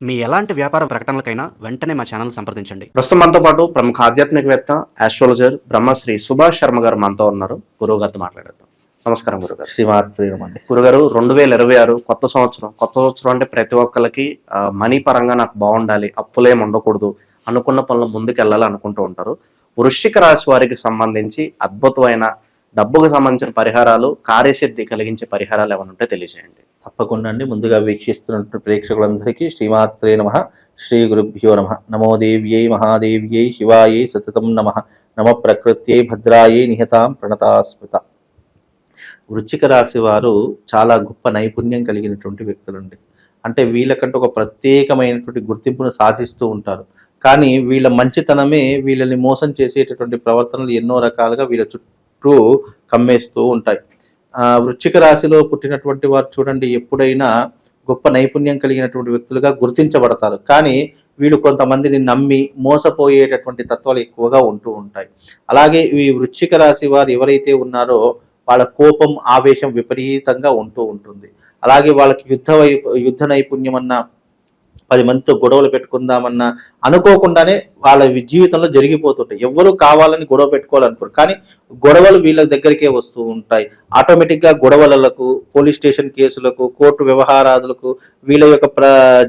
మీ ఎలాంటి వ్యాపార ప్రకటనలకైనా వెంటనే మా ఛానల్ సంప్రదించండి. ప్రస్తుతం మనతో పాటు ప్రముఖ ఆధ్యాత్మికవేత్త ఆస్ట్రాలజర్ బ్రహ్మశ్రీ సుభాష్ శర్మ గారు మనతో ఉన్నారు. గురువు గారితో మాట్లాడేద్దాం. నమస్కారం గురుగారు. శ్రీమాత్రేనమండి. గురుగారు, 2026 కొత్త సంవత్సరం అంటే ప్రతి ఒక్కరికి మనీ పరంగా నాకు బాగుండాలి, అప్పులేం ఉండకూడదు, అనుకున్న పనులు ముందుకు వెళ్ళాలి అనుకుంటూ ఉంటారు. వృశ్చిక రాశి వారికి సంబంధించి అద్భుతమైన డబ్బుకు సంబంధించిన పరిహారాలు, కార్యసిద్ధి కలిగించే పరిహారాలు ఏమైనా ఉంటే తెలియజేయండి. తప్పకుండా అండి. ముందుగా వీక్షిస్తున్నటువంటి ప్రేక్షకులందరికీ శ్రీమాత్రే నమ, శ్రీ గురుభ్యో నమ. నమో దేవ్యై మహాదేవ్యై శివాయై సతతం నమ. నమ ప్రకృత్యై భద్రాయై నిహతాం ప్రణతాస్మృత. వృశ్చిక రాశి వారు చాలా గొప్ప నైపుణ్యం కలిగినటువంటి వ్యక్తులండి. అంటే వీళ్ళకంటే ఒక ప్రత్యేకమైనటువంటి గుర్తింపును సాధిస్తూ ఉంటారు. కానీ వీళ్ళ మంచితనమే వీళ్ళని మోసం చేసేటటువంటి ప్రవర్తనలు ఎన్నో రకాలుగా వీళ్ళ చుట్టూ కమ్మేస్తూ ఉంటాయి. వృశ్చిక రాశిలో పుట్టినటువంటి వారు చూడండి, ఎప్పుడైనా గొప్ప నైపుణ్యం కలిగినటువంటి వ్యక్తులుగా గుర్తించబడతారు. కానీ వీళ్ళు కొంతమందిని నమ్మి మోసపోయేటటువంటి తత్వాలు ఎక్కువగా ఉంటూ ఉంటాయి. అలాగే ఈ వృశ్చిక రాశి వారు ఎవరైతే ఉన్నారో వాళ్ళ కోపం, ఆవేశం విపరీతంగా ఉంటూ ఉంటుంది. అలాగే వాళ్ళకి యుద్ధ నైపుణ్యం అన్న, 10 మందితో గొడవలు పెట్టుకుందామన్నా అనుకోకుండానే వాళ్ళ జీవితంలో జరిగిపోతుంటాయి. ఎవరు కావాలని గొడవ పెట్టుకోవాలనుకోరు, కానీ గొడవలు వీళ్ళ దగ్గరికే వస్తూ ఉంటాయి. ఆటోమేటిక్గా గొడవలకు, పోలీస్ స్టేషన్ కేసులకు, కోర్టు వ్యవహారాదులకు వీళ్ళ యొక్క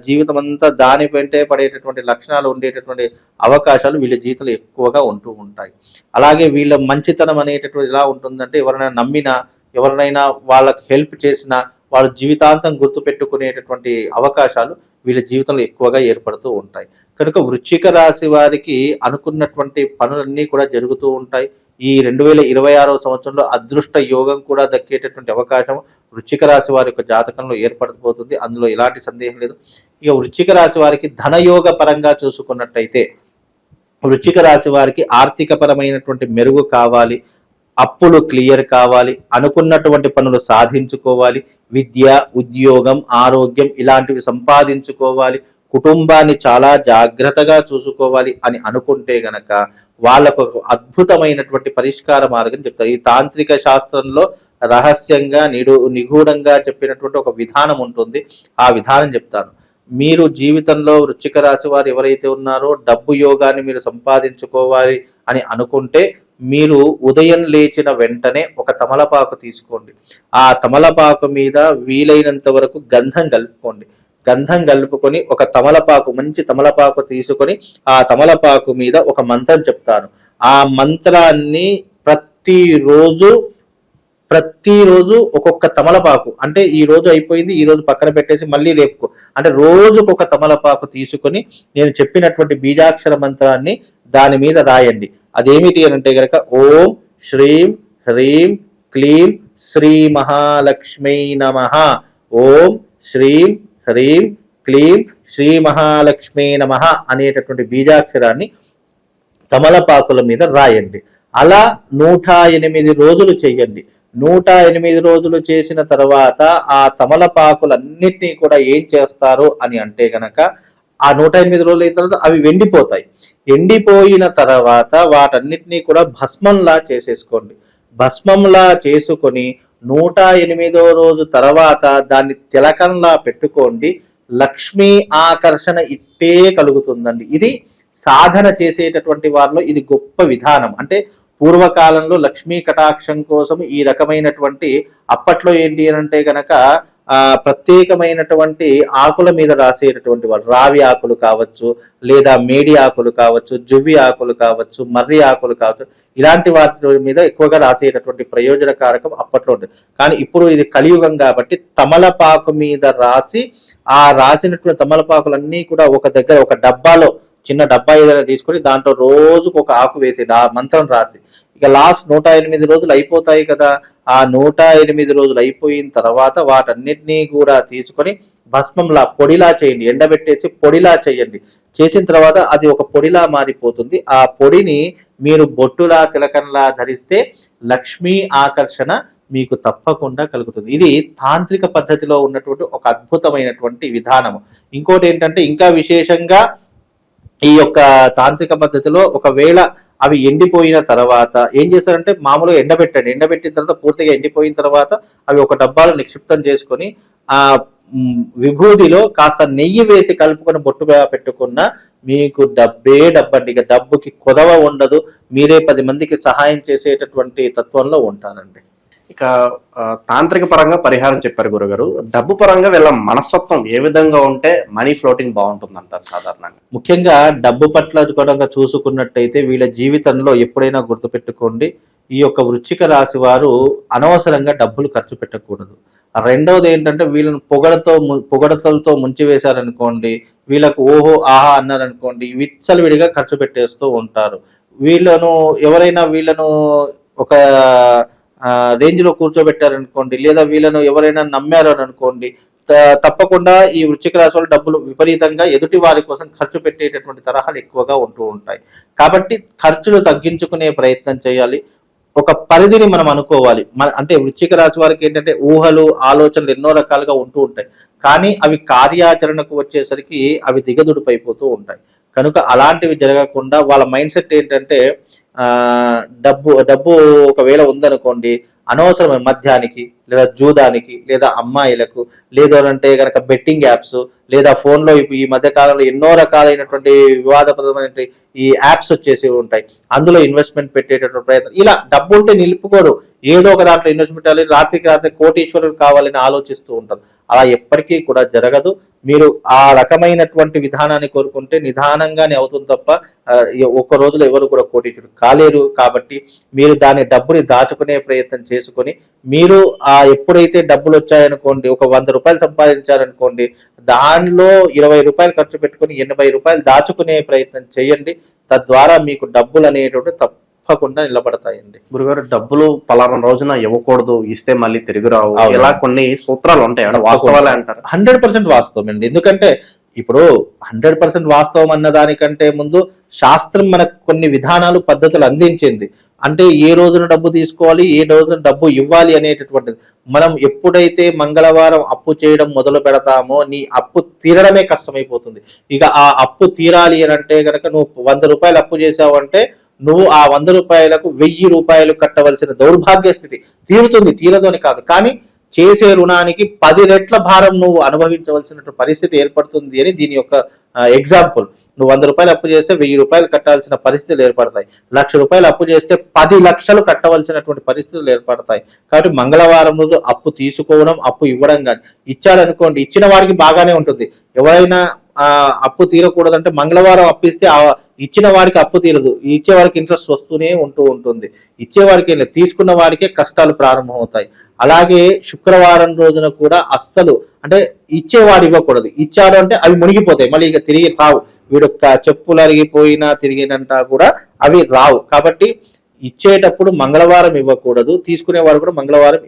జీవితం అంతా దాని వెంటే పడేటటువంటి లక్షణాలు ఉండేటటువంటి అవకాశాలు వీళ్ళ జీవితంలో ఎక్కువగా ఉంటూ ఉంటాయి. అలాగే వీళ్ళ మంచితనం అనేటటువంటి ఎలా ఉంటుందంటే, ఎవరైనా నమ్మినా, ఎవరినైనా వాళ్ళకి హెల్ప్ చేసినా వాళ్ళు జీవితాంతం గుర్తుపెట్టుకునేటటువంటి అవకాశాలు వీళ్ళ జీవితంలో ఎక్కువగా ఏర్పడుతూ ఉంటాయి. కనుక వృశ్చిక రాశి వారికి అనుకున్నటువంటి పనులన్నీ కూడా జరుగుతూ ఉంటాయి. ఈ 2026 సంవత్సరంలో అదృష్ట యోగం కూడా దక్కేటటువంటి అవకాశం వృశ్చిక రాశి వారి యొక్క జాతకంలో ఏర్పడబోతుంది. అందులో ఎలాంటి సందేహం లేదు. ఇక వృశ్చిక రాశి వారికి ధనయోగ పరంగా చూసుకున్నట్టయితే, వృశ్చిక రాశి వారికి ఆర్థిక పరమైనటువంటి మెరుగు కావాలి, అప్పులు క్లియర్ కావాలి, అనుకున్నటువంటి పనులు సాధించుకోవాలి, విద్య, ఉద్యోగం, ఆరోగ్యం ఇలాంటివి సంపాదించుకోవాలి, కుటుంబాన్ని చాలా జాగ్రత్తగా చూసుకోవాలి అని అనుకుంటే గనక వాళ్ళకు ఒక అద్భుతమైనటువంటి పరిష్కార మార్గం చెప్తారు. ఈ తాంత్రిక శాస్త్రంలో రహస్యంగా నిగూఢంగా చెప్పినటువంటి ఒక విధానం ఉంటుంది. ఆ విధానం చెప్తాను. మీరు జీవితంలో వృశ్చిక రాశి వారు ఎవరైతే ఉన్నారో డబ్బు యోగాన్ని మీరు సంపాదించుకోవాలి అని అనుకుంటే, మీరు ఉదయం లేచిన వెంటనే ఒక తమలపాకు తీసుకోండి. ఆ తమలపాకు మీద వీలైనంత వరకు గంధం కలుపుకోండి. గంధం కలుపుకొని ఒక తమలపాకు, మంచి తమలపాకు తీసుకొని ఆ తమలపాకు మీద ఒక మంత్రం చెప్తాను. ఆ మంత్రాన్ని ప్రతిరోజు ఒక్కొక్క తమలపాకు, అంటే ఈ రోజు అయిపోయింది, ఈ రోజు పక్కన పెట్టేసి మళ్ళీ రేపుకో, అంటే రోజుకొక తమలపాకు తీసుకొని నేను చెప్పినటువంటి బీజాక్షర మంత్రాన్ని దాని మీద రాయండి. అదేమిటి అని అంటే కనుక, ఓం శ్రీం హ్రీం క్లీం శ్రీ మహాలక్ష్మీ నమః, ఓం శ్రీం హ్రీం క్లీం శ్రీ మహాలక్ష్మీ నమః అనేటటువంటి బీజాక్షరాన్ని తమలపాకుల మీద రాయండి. అలా 108 రోజులు చెయ్యండి. 108 రోజులు చేసిన తర్వాత ఆ తమలపాకులన్నిటినీ కూడా ఏం చేస్తారు అని అంటే గనక, ఆ 108 రోజులు అయిన తర్వాత అవి ఎండిపోతాయి. ఎండిపోయిన తర్వాత వాటన్నిటినీ కూడా భస్మంలా చేసేసుకోండి. భస్మంలా చేసుకొని 108వ రోజు తర్వాత దాన్ని తిలకంలా పెట్టుకోండి. లక్ష్మీ ఆకర్షణ ఇట్టే కలుగుతుందండి. ఇది సాధన చేసేటటువంటి వారిలో ఇది గొప్ప విధానం. అంటే పూర్వకాలంలో లక్ష్మీ కటాక్షం కోసం ఈ రకమైనటువంటి, అప్పట్లో ఏంటి అని అంటే కనుక ప్రత్యేకమైనటువంటి ఆకుల మీద రాసేటటువంటి వాళ్ళు, రావి ఆకులు కావచ్చు, లేదా మేడి ఆకులు కావచ్చు, జువ్వి ఆకులు కావచ్చు, మర్రి ఆకులు కావచ్చు, ఇలాంటి వాటి మీద ఎక్కువగా రాసేటటువంటి ప్రయోజనకారకం అప్పట్లో ఉంటుంది. కానీ ఇప్పుడు ఇది కలియుగం కాబట్టి తమలపాకు మీద రాసి, ఆ రాసినటువంటి తమలపాకులన్నీ కూడా ఒక దగ్గర ఒక డబ్బాలో, చిన్న డబ్బా ఏదైనా తీసుకొని దాంట్లో రోజుకు ఒక ఆకు వేసి ఆ మంత్రం రాసి, ఇక లాస్ట్ 108 రోజులు అయిపోతాయి కదా, ఆ 108 రోజులు అయిపోయిన తర్వాత వాటన్నిటినీ కూడా తీసుకొని భస్మంలా పొడిలా చేయండి. ఎండబెట్టేసి పొడిలా చేయండి. చేసిన తర్వాత అది ఒక పొడిలా మారిపోతుంది. ఆ పొడిని మీరు బొట్టులా, తిలకంలా ధరిస్తే లక్ష్మీ ఆకర్షణ మీకు తప్పకుండా కలుగుతుంది. ఇది తాంత్రిక పద్ధతిలో ఉన్నటువంటి ఒక అద్భుతమైనటువంటి విధానము. ఇంకోటి ఏంటంటే, ఇంకా విశేషంగా ఈ యొక్క తాంత్రిక పద్ధతిలో ఒకవేళ అవి ఎండిపోయిన తర్వాత ఏం చేస్తారంటే, మామూలుగా ఎండబెట్టండి. ఎండబెట్టిన తర్వాత పూర్తిగా ఎండిపోయిన తర్వాత అవి ఒక డబ్బాలో నిక్షిప్తం చేసుకొని విభూదిలో కాస్త నెయ్యి వేసి కలుపుకొని బొట్టుగా పెట్టుకున్న మీకు డబ్బండి. ఇక డబ్బుకి కొదవ ఉండదు. మీరే 10 మందికి సహాయం చేసేటటువంటి తత్వంలో ఉంటానండి. ఇక తాంత్రిక పరంగా పరిహారం చెప్పారు గురుగారు. డబ్బు పరంగా వీళ్ళ మనస్తత్వం ఏ విధంగా ఉంటే మనీ ఫ్లోటింగ్ బాగుంటుంది అంటారు సాధారణంగా? ముఖ్యంగా డబ్బు పట్ల కూడా చూసుకున్నట్టయితే వీళ్ళ జీవితంలో ఎప్పుడైనా గుర్తుపెట్టుకోండి, ఈ యొక్క వృశ్చిక రాశి వారు అనవసరంగా డబ్బులు ఖర్చు పెట్టకూడదు. రెండవది ఏంటంటే వీళ్ళని పొగడతలతో ముంచి వేశారనుకోండి, వీళ్ళకు ఓహో ఆహా అన్నారనుకోండి, విచ్చలవిడిగా ఖర్చు పెట్టేస్తూ ఉంటారు. ఎవరైనా వీళ్ళను ఒక రేంజ్ లో కూర్చోబెట్టారనుకోండి, లేదా వీళ్ళను ఎవరైనా నమ్మారు అని అనుకోండి, తప్పకుండా ఈ వృశ్చిక రాశి వాళ్ళు డబ్బులు విపరీతంగా ఎదుటి వారి కోసం ఖర్చు పెట్టేటటువంటి తరహాలు ఎక్కువగా ఉంటూ ఉంటాయి. కాబట్టి ఖర్చులు తగ్గించుకునే ప్రయత్నం చేయాలి. ఒక పరిధిని మనం అనుకోవాలి. అంటే వృశ్చిక రాశి వారికి ఏంటంటే ఊహలు ఆలోచనలు ఎన్నో రకాలుగా ఉంటూ ఉంటాయి, కానీ అవి కార్యాచరణకు వచ్చేసరికి అవి దిగదుడిపైపోతూ ఉంటాయి. కనుక అలాంటివి జరగకుండా వాళ్ళ మైండ్ సెట్ ఏంటంటే డబ్బు ఒకవేళ ఉందనుకోండి, అనవసరమైన మద్యానికి లేదా జూదానికి లేదా అమ్మాయిలకు లేదంటే కనుక బెట్టింగ్ యాప్స్ లేదా ఫోన్లో ఈ మధ్య కాలంలో ఎన్నో రకాలైనటువంటి వివాదపరమైన ఈ యాప్స్ వచ్చేసి ఉంటాయి, అందులో ఇన్వెస్ట్మెంట్ పెట్టేటటువంటి ప్రయత్నం. ఇలా డబ్బు ఉంటే నిలుపుకోరు, ఏదో ఒక దాంట్లో ఇన్వెస్ట్మెంట్ అవ్వాలి, రాత్రికి రాత్రి కోటీశ్వరులు కావాలని ఆలోచిస్తూ ఉంటారు. అలా ఎప్పటికీ కూడా జరగదు. మీరు ఆ రకమైనటువంటి విధానాన్ని కోరుకుంటే నిదానంగానే అవుతుంది తప్ప ఒక్క రోజులో ఎవరు కూడా కోటీశ్వరులు కాలేరు. కాబట్టి మీరు డబ్బుని దాచుకునే ప్రయత్నం చేసుకొని మీరు ఎప్పుడైతే డబ్బులు వచ్చాయనుకోండి, ఒక 100 రూపాయలు సంపాదించారనుకోండి, దానిలో 20 రూపాయలు ఖర్చు పెట్టుకుని 80 రూపాయలు దాచుకునే ప్రయత్నం చేయండి. తద్వారా మీకు డబ్బులు అనేటువంటి తప్పకుండా నిలబడతాయండి. గురుగారు, డబ్బులు పలానా రోజున ఇవ్వకూడదు, ఇస్తే మళ్ళీ తిరిగి రావు, ఇలా కొన్ని సూత్రాలు ఉంటాయి, వాస్తవాలే అంటారు? 100% వాస్తవం అండి. ఎందుకంటే ఇప్పుడు 100% వాస్తవం అన్న దానికంటే ముందు శాస్త్రం మనకు కొన్ని విధానాలు పద్ధతులు అందించింది. అంటే ఏ రోజున డబ్బు తీసుకోవాలి, ఏ రోజున డబ్బు ఇవ్వాలి అనేటటువంటిది. మనం ఎప్పుడైతే మంగళవారం అప్పు చేయడం మొదలు పెడతామో నీ అప్పు తీరడమే కష్టమైపోతుంది. ఇక ఆ అప్పు తీరాలి అని అంటే కనుక నువ్వు 100 రూపాయలు అప్పు చేసావంటే నువ్వు ఆ 100 రూపాయలకు 1000 రూపాయలు కట్టవలసిన దౌర్భాగ్య స్థితి తీరదు అని కాదు, కానీ చేసే రుణానికి 10 రెట్ల భారం నువ్వు అనుభవించవలసిన పరిస్థితి ఏర్పడుతుంది అని దీని యొక్క ఎగ్జాంపుల్. నువ్వు 100 రూపాయలు అప్పు చేస్తే 1000 రూపాయలు కట్టాల్సిన పరిస్థితులు ఏర్పడతాయి. 1,00,000 రూపాయలు అప్పు చేస్తే 10 లక్షలు కట్టవలసినటువంటి పరిస్థితులు ఏర్పడతాయి. కాబట్టి మంగళవారం రోజు అప్పు తీసుకోవడం, అప్పు ఇవ్వడం కానీ ఇచ్చాడనుకోండి, ఇచ్చిన వారికి బాగానే ఉంటుంది. ఎవరైనా అప్పు తీరకూడదంటే మంగళవారం అప్పు ఇస్తే ఇచ్చిన వాడికి అప్పు తీరదు, ఇచ్చే వారికి ఇంట్రెస్ట్ వస్తూనే ఉంటుంది. ఇచ్చేవాడికి తీసుకున్న వాడికే కష్టాలు ప్రారంభమవుతాయి. అలాగే శుక్రవారం రోజున కూడా అస్సలు అంటే ఇచ్చేవాడు ఇవ్వకూడదు. ఇచ్చాడు అంటే అవి మునిగిపోతాయి, మళ్ళీ ఇక తిరిగి రావు. వీడు చెప్పులు అరిగిపోయినా తిరిగినంటా కూడా అవి రావు. కాబట్టి ఇచ్చేటప్పుడు మంగళవారం ఇవ్వకూడదు, తీసుకునేవాడు కూడా మంగళవారం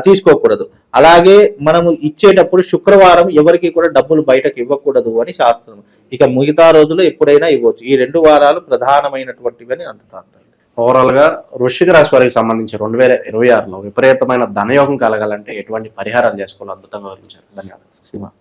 తీసుకోకూడదు. అలాగే మనము ఇచ్చేటప్పుడు శుక్రవారం ఎవరికి కూడా డబ్బులు బయటకు ఇవ్వకూడదు అని శాస్త్రం. ఇక మిగతా రోజులు ఎప్పుడైనా ఇవ్వచ్చు. ఈ 2 వారాలు ప్రధానమైనటువంటివి అని అంటుతారు. ఓవరాల్ గా వృశ్చిక రాశి వారికి సంబంధించి 2026లో విపరీతమైన ధనయోగం కలగాలంటే ఎటువంటి పరిహారాలు చేసుకోవాలో అద్భుతంగా వివరించారు. ధన్యవాదాలు.